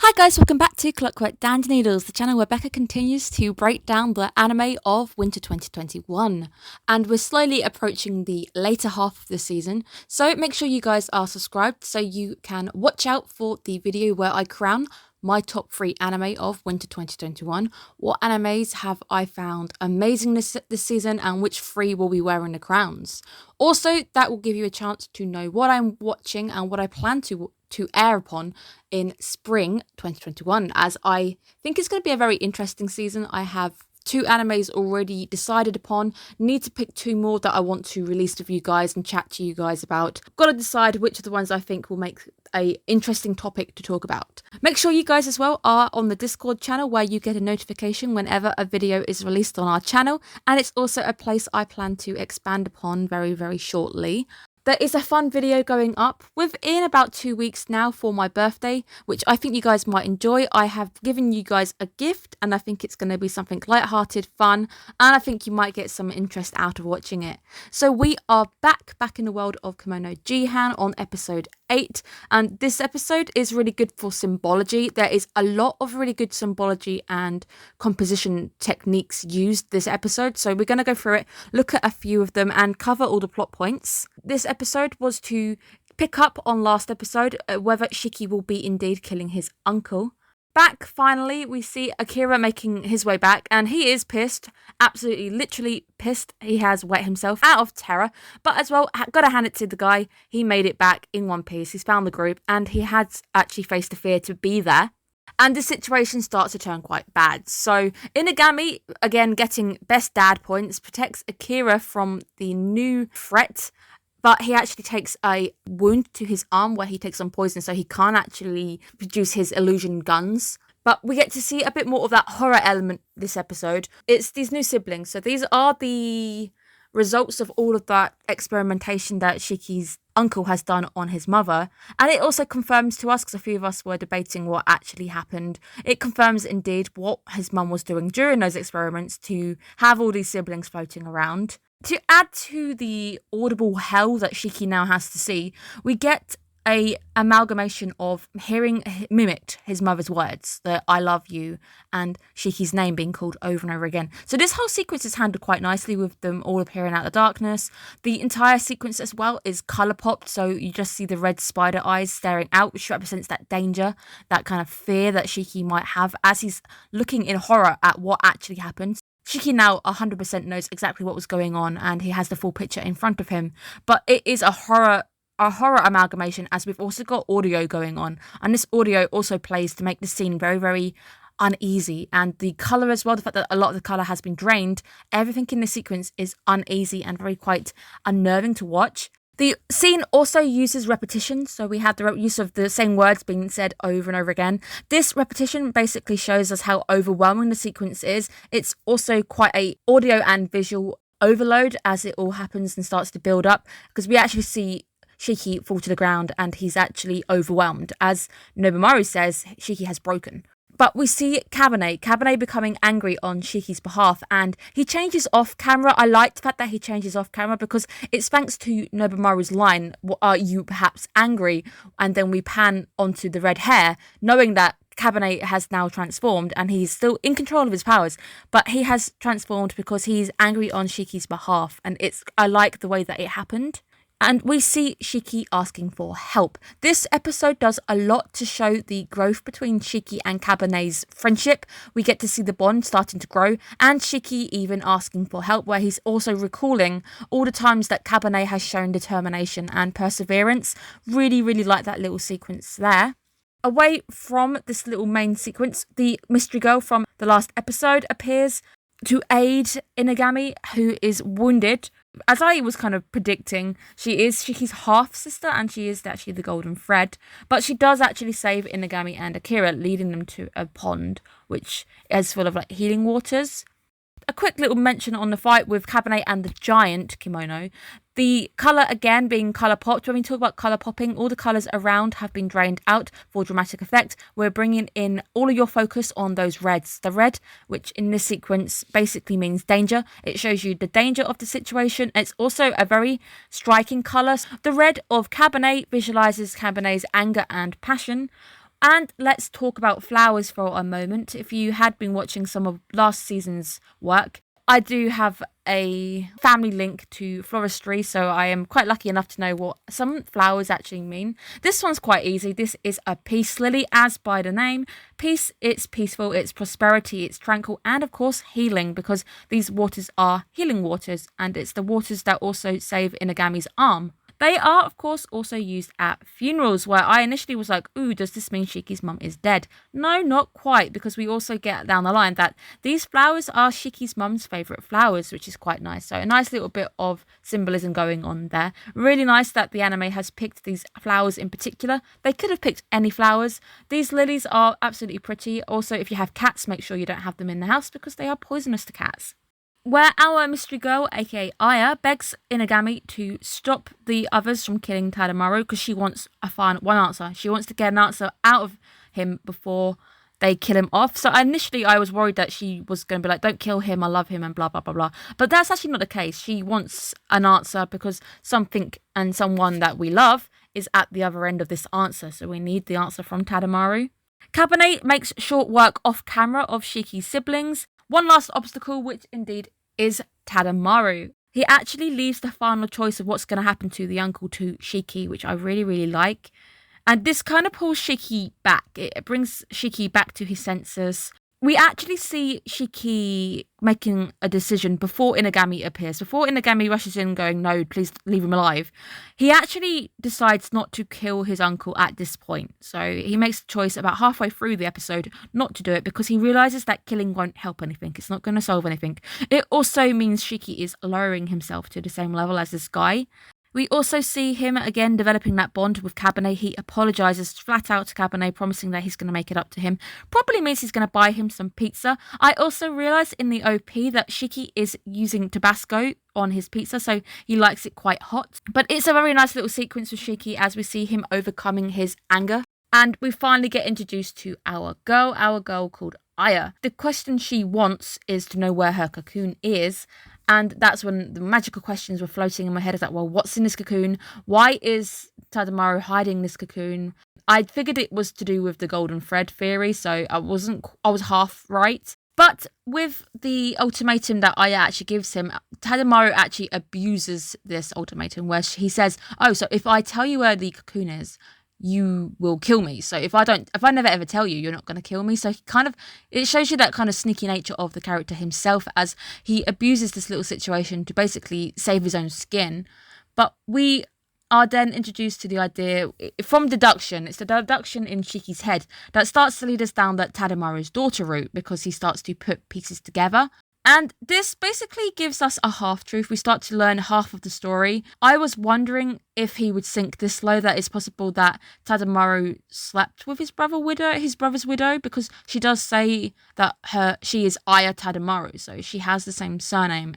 Hi guys, welcome back to Clockwork Dandy Needles, the channel where Becca continues to break down the anime of winter 2021. And we're slowly approaching the later half of the season, so make sure you guys are subscribed so you can watch out for the video where I crown my top 3 anime of winter 2021. What animes have I found amazing this season, and which 3 will be wearing the crowns? Also, that will give you a chance to know what I'm watching and what I plan to air upon in spring 2021, as I think it's going to be a very interesting season. I have 2 animes already decided upon, need to pick 2 more that I want to release with you guys and chat to you guys about. Got to decide which of the ones I think will make a interesting topic to talk about. Make sure you guys as well are on the Discord channel, where you get a notification whenever a video is released on our channel, and it's also a place I plan to expand upon very shortly. There is a fun video going up within about 2 weeks now for my birthday, which I think you guys might enjoy. I have given you guys a gift, and I think it's going to be something light-hearted, fun, and I think you might get some interest out of watching it. So we are back in the world of Kemono Jihen on episode 8, and this episode is really good for symbology. There is a lot of really good symbology and composition techniques used this episode, so we're going to go through it, look at a few of them, and cover all the plot points. This episode was to pick up on last episode, whether Shiki will be indeed killing his uncle. Back, finally, we see Akira making his way back, and he is pissed, absolutely, literally pissed. He has wet himself out of terror, but as well, gotta hand it to the guy. He made it back in one piece. He's found the group, and he has actually faced the fear to be there. And the situation starts to turn quite bad. So Inagami, again getting best dad points, protects Akira from the new threat, but he actually takes a wound to his arm where he takes some poison, so he can't actually produce his illusion guns. But we get to see a bit more of that horror element this episode. It's these new siblings. So these are the results of all of that experimentation that Shiki's uncle has done on his mother. And it also confirms to us, because a few of us were debating what actually happened, it confirms indeed what his mum was doing during those experiments to have all these siblings floating around. To add to the audible hell that Shiki now has to see, we get a amalgamation of hearing mimicked his mother's words, the I love you, and Shiki's name being called over and over again. So this whole sequence is handled quite nicely, with them all appearing out of the darkness. The entire sequence as well is colour popped, so you just see the red spider eyes staring out, which represents that danger, that kind of fear that Shiki might have as he's looking in horror at what actually happened. Shiki now 100% knows exactly what was going on, and he has the full picture in front of him. But it is a horror amalgamation, as we've also got audio going on, and this audio also plays to make the scene very uneasy. And the colour as well, the fact that a lot of the colour has been drained, everything in this sequence is uneasy and very quite unnerving to watch. The scene also uses repetition, so we have the use of the same words being said over and over again. This repetition basically shows us how overwhelming the sequence is. It's also quite a audio and visual overload as it all happens and starts to build up, because we actually see Shiki fall to the ground and he's actually overwhelmed. As Nobumaru says, Shiki has broken. But we see Kabane becoming angry on Shiki's behalf, and he changes off camera. I like the fact that he changes off camera, because it's thanks to Nobumaru's line, are you perhaps angry? And then we pan onto the red hair, knowing that Kabane has now transformed and he's still in control of his powers, but he has transformed because he's angry on Shiki's behalf, and I like the way that it happened. And we see Shiki asking for help. This episode does a lot to show the growth between Shiki and Kabane's friendship. We get to see the bond starting to grow, and Shiki even asking for help, where he's also recalling all the times that Kabane has shown determination and perseverance. Really like that little sequence there. Away from this little main sequence, the mystery girl from the last episode appears to aid Inagami, who is wounded. As I was kind of predicting, she is Shiki's half-sister, and she is actually the golden thread. But she does actually save Inagami and Akira, leading them to a pond, which is full of healing waters. A quick little mention on the fight with Kabane and the giant Kemono. The colour, again, being colour popped. When we talk about colour popping, all the colours around have been drained out for dramatic effect. We're bringing in all of your focus on those reds. The red, which in this sequence basically means danger. It shows you the danger of the situation. It's also a very striking colour. The red of Kabane visualises Kabane's anger and passion. And let's talk about flowers for a moment. If you had been watching some of last season's work, I do have a family link to floristry, so I am quite lucky enough to know what some flowers actually mean. This one's quite easy. This is a peace lily, as by the name. Peace, it's peaceful, it's prosperity, it's tranquil, and of course healing, because these waters are healing waters, and it's the waters that also save Inagami's arm. They are, of course, also used at funerals, where I initially was like, ooh, does this mean Shiki's mum is dead? No, not quite, because we also get down the line that these flowers are Shiki's mum's favourite flowers, which is quite nice. So a nice little bit of symbolism going on there. Really nice that the anime has picked these flowers in particular. They could have picked any flowers. These lilies are absolutely pretty. Also, if you have cats, make sure you don't have them in the house because they are poisonous to cats. Where our mystery girl, aka Aya, begs Inagami to stop the others from killing Tadamaru because she wants one answer. She wants to get an answer out of him before they kill him off. So initially I was worried that she was going to be like, don't kill him, I love him, and blah, blah, blah, blah. But that's actually not the case. She wants an answer because something and someone that we love is at the other end of this answer. So we need the answer from Tadamaru. Kabane makes short work off camera of Shiki's siblings. One last obstacle, which indeed is Tadamaru. He actually leaves the final choice of what's going to happen to the uncle to Shiki, which I really, really like. And this kind of pulls Shiki back. It brings Shiki back to his senses. We actually see Shiki making a decision before Inagami appears. Before Inagami rushes in going, no, please leave him alive. He actually decides not to kill his uncle at this point. So he makes the choice about halfway through the episode not to do it because he realises that killing won't help anything. It's not going to solve anything. It also means Shiki is lowering himself to the same level as this guy. We also see him again developing that bond with Kabane. He apologises flat out to Kabane, promising that he's going to make it up to him. Probably means he's going to buy him some pizza. I also realised in the OP that Shiki is using Tabasco on his pizza, so he likes it quite hot. But it's a very nice little sequence with Shiki as we see him overcoming his anger. And we finally get introduced to our girl called Aya. The question she wants is to know where her cocoon is. And that's when the magical questions were floating in my head. It's like, well, what's in this cocoon? Why is Tadamaru hiding this cocoon? I figured it was to do with the golden thread theory, so I was half right. But with the ultimatum that Aya actually gives him, Tadamaru actually abuses this ultimatum where he says, oh, so if I tell you where the cocoon is, you will kill me. So if I never ever tell you, you're not going to kill me. So it shows you that kind of sneaky nature of the character himself as he abuses this little situation to basically save his own skin. But we are then introduced to the idea from deduction. It's the deduction in Shiki's head that starts to lead us down that Tadamaru's daughter route because he starts to put pieces together. And this basically gives us a half-truth. We start to learn half of the story. I was wondering if he would sink this low, that it's possible that Tadamaru slept with his brother's widow, because she does say that she is Aya Tadamaru, so she has the same surname.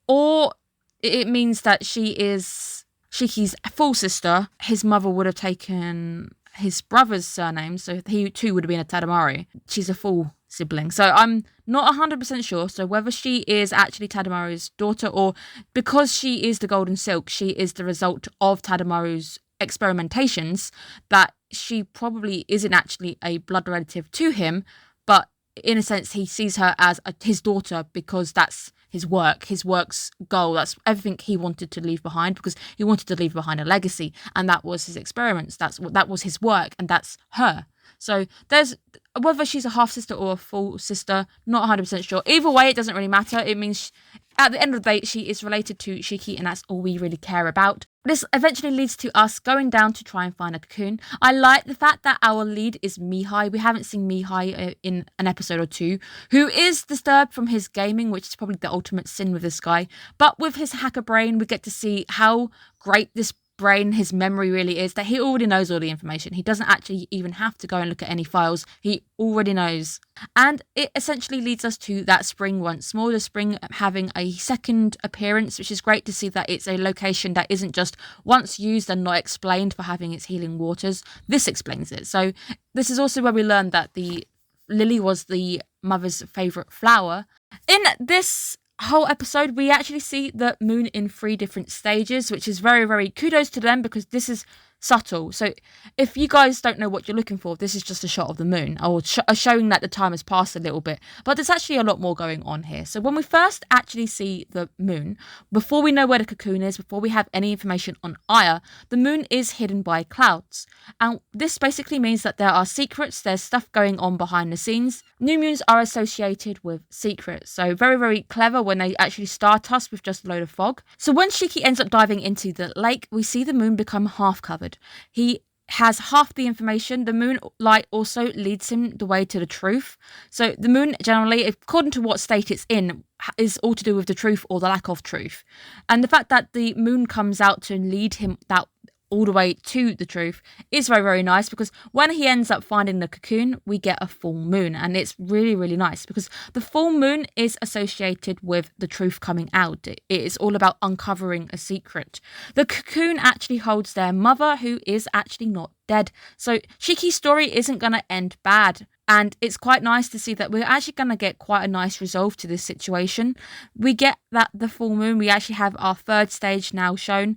Or it means that she is Shiki's full sister. His mother would have taken his brother's surname, so he too would have been a Tadamaru. She's a full sibling. So I'm not 100% sure. So whether she is actually Tadamaru's daughter, or because she is the Golden Silk, she is the result of Tadamaru's experimentations, that she probably isn't actually a blood relative to him, but in a sense he sees her as his daughter because that's his work's goal. That's everything he wanted to leave behind, because he wanted to leave behind a legacy, and that was his experiments. That was his work, and that's her. So there's whether she's a half sister or a full sister, not 100% sure. Either way, it doesn't really matter. It means at the end of the day, she is related to Shiki, and that's all we really care about. This eventually leads to us going down to try and find a cocoon. I like the fact that our lead is Mihai. We haven't seen Mihai in an episode or two, who is disturbed from his gaming, which is probably the ultimate sin with this guy. But with his hacker brain, we get to see how great this brain, his memory really is, that he already knows all the information. He doesn't actually even have to go and look at any files. He already knows. And it essentially leads us to that spring once more, the spring having a second appearance, which is great to see that it's a location that isn't just once used and not explained for having its healing waters. This explains it. So this is also where we learned that the lily was the mother's favourite flower. In this whole episode, we actually see the moon in 3 different stages, which is very, very kudos to them, because this is subtle. So if you guys don't know what you're looking for, this is just a shot of the moon, or showing that the time has passed a little bit. But there's actually a lot more going on here. So when we first actually see the moon, before we know where the cocoon is, before we have any information on Aya, the moon is hidden by clouds. And this basically means that there are secrets, there's stuff going on behind the scenes. New moons are associated with secrets. So very, very clever when they actually start us with just a load of fog. So when Shiki ends up diving into the lake, we see the moon become half covered. He has half the information. The moon light also leads him the way to the truth. So the moon generally, according to what state it's in, is all to do with the truth or the lack of truth. And the fact that the moon comes out to lead him that all the way to the truth is very, very nice, because when he ends up finding the cocoon, we get a full moon, and it's really, really nice because the full moon is associated with the truth coming out. It is all about uncovering a secret. The cocoon actually holds their mother, who is actually not dead. So Shiki's story isn't going to end bad. And it's quite nice to see that we're actually going to get quite a nice resolve to this situation. We get that the full moon, we actually have our third stage now shown.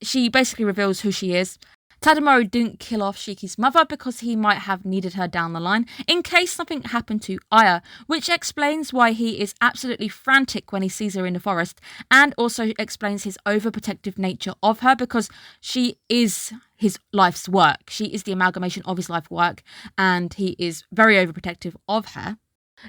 She basically reveals who she is. Tadamori didn't kill off Shiki's mother because he might have needed her down the line in case something happened to Aya, which explains why he is absolutely frantic when he sees her in the forest, and also explains his overprotective nature of her, because she is his life's work. She is the amalgamation of his life work, and he is very overprotective of her.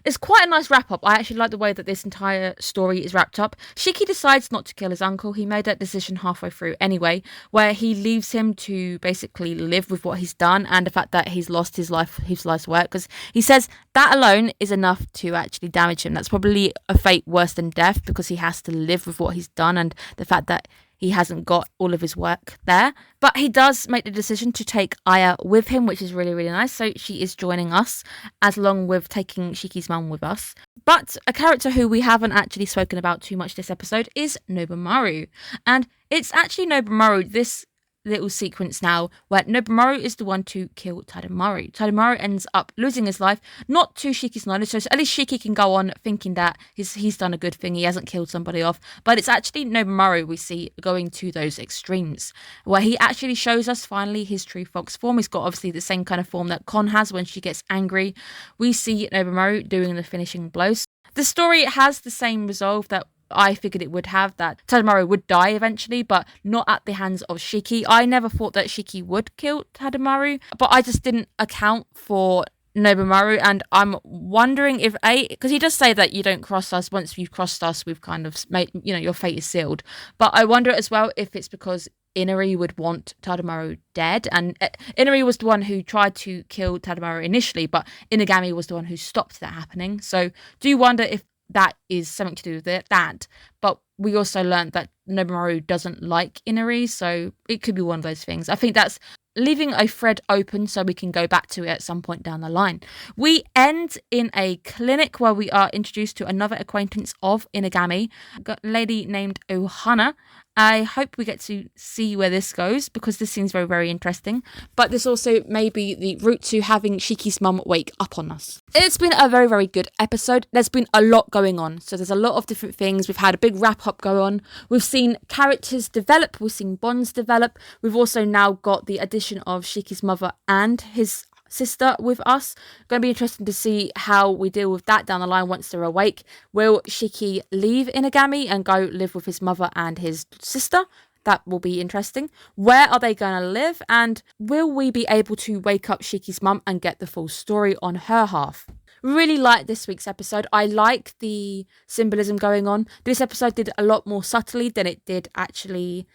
It's quite a nice wrap up. I actually like the way that this entire story is wrapped up. Shiki decides not to kill his uncle. He made that decision halfway through anyway, where he leaves him to basically live with what he's done and the fact that he's lost his life's work, because he says that alone is enough to actually damage him. That's probably a fate worse than death, because he has to live with what he's done and the fact that he hasn't got all of his work there. But he does make the decision to take Aya with him, which is really, really nice. So she is joining us, as along with taking Shiki's mum with us. But a character who we haven't actually spoken about too much this episode is Nobumaru. And it's actually Nobumaru, this little sequence now, where Nobumaru is the one to kill Tadamori. Tadamori ends up losing his life, not to Shiki's knowledge, so at least Shiki can go on thinking that he's done a good thing, he hasn't killed somebody off, but it's actually Nobumaru we see going to those extremes, where he actually shows us finally his true fox form. He's got obviously the same kind of form that Kon has when she gets angry. We see Nobumaru doing the finishing blows. The story has the same resolve that I figured it would have, that Tadamori would die eventually, but not at the hands of Shiki. I never thought that Shiki would kill Tadamori, but I just didn't account for Nobumaru, and I'm wondering if because he does say that you don't cross us, once you've crossed us, we've kind of made, your fate is sealed. But I wonder as well if it's because Inari would want Tadamori dead, and Inari was the one who tried to kill Tadamori initially, but Inagami was the one who stopped that happening. So do you wonder if that is something to do with that? But we also learned that Nobumaru doesn't like Inari, so it could be one of those things. I think that's leaving a thread open so we can go back to it at some point down the line. We end in a clinic where we are introduced to another acquaintance of Inagami, a lady named Ohana. I hope we get to see where this goes, because this seems very, very interesting. But this also may be the route to having Shiki's mum wake up on us. It's been a very, very good episode. There's been a lot going on. So there's a lot of different things. We've had a big wrap-up go on. We've seen characters develop. We've seen bonds develop. We've also now got the addition of Shiki's mother and his sister with us. Going to be interesting to see how we deal with that down the line once they're awake. Will Shiki leave Inagami and go live with his mother and his sister? That will be interesting. Where are they going to live? And will we be able to wake up Shiki's mum and get the full story on her half? Really like this week's episode. I like the symbolism going on. This episode did a lot more subtly than it did actually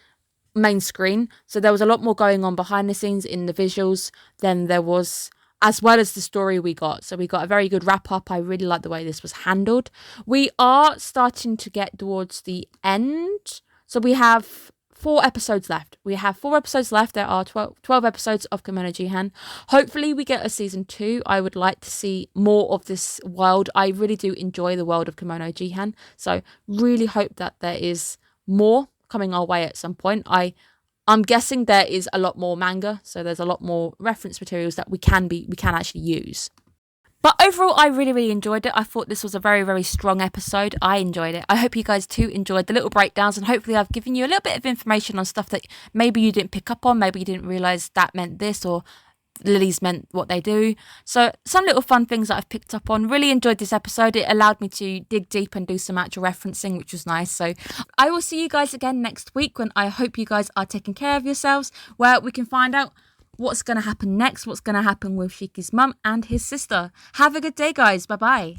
main screen, so there was a lot more going on behind the scenes in the visuals than there was, as well as the story we got. So we got a very good wrap up. I really like the way this was handled. We are starting to get towards the end, so we have 4 episodes left. There are 12 episodes of Kemono Jihen. Hopefully we get a season 2. I would like to see more of this world. I really do enjoy the world of Kemono Jihen, so really hope that there is more coming our way at some point. I'm guessing there is a lot more manga, so there's a lot more reference materials that we can actually use. But overall, I really, really enjoyed it. I thought this was a very, very strong episode. I enjoyed it. I hope you guys too enjoyed the little breakdowns, and hopefully I've given you a little bit of information on stuff that maybe you didn't pick up on, maybe you didn't realise that meant this, or lilies meant what they do. So some little fun things that I've picked up on. Really enjoyed this episode. It allowed me to dig deep and do some actual referencing, which was nice. So I will see you guys again next week, when I hope you guys are taking care of yourselves, where we can find out what's going to happen next, what's going to happen with Shiki's mum and his sister. Have a good day, guys. Bye-bye.